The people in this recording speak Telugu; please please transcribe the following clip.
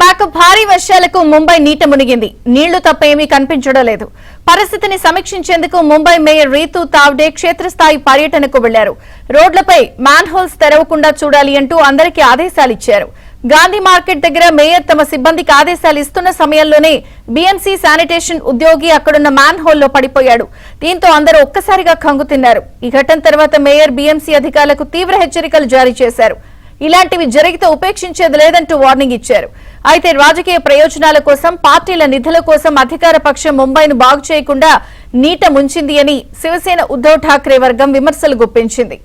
విశాఖ భారీ వర్షాలకు ముంబై నీట మునిగింది. నీళ్లు తప్ప ఏమీ కనిపించడం లేదు. పరిస్థితిని సమీక్షించేందుకు ముంబై మేయర్ రీతూ తావ్డే క్షేత్రస్థాయి పర్యటనకు వెళ్లారు. రోడ్లపై మ్యాన్ హోల్స్ తెరవకుండా చూడాలి అంటూ అందరికీ ఆదేశాలిచ్చారు. గాంధీ మార్కెట్ దగ్గర మేయర్ తమ సిబ్బందికి ఆదేశాలు ఇస్తున్న సమయంలోనే బీఎంసీ శానిటేషన్ ఉద్యోగి అక్కడున్న మ్యాన్ హోల్లో పడిపోయాడు. దీంతో అందరూ ఒక్కసారిగా కంగుతిన్నారు. ఈ ఘటన తర్వాత మేయర్ బీఎంసీ అధికారులకు తీవ్ర హెచ్చరికలు జారీ చేశారు. ఇలాంటివి జరిగితే ఉపేక్షించేది లేదంటూ వార్నింగ్ ఇచ్చారు. అయితే రాజకీయ ప్రయోజనాల కోసం, పార్టీల నిధుల కోసం అధికార పక్షం ముంబైను బాగు చేయకుండా నీట ముంచింది అని శివసేన ఉద్దవ్ ఠాక్రే వర్గం విమర్శలు గుప్పించింది.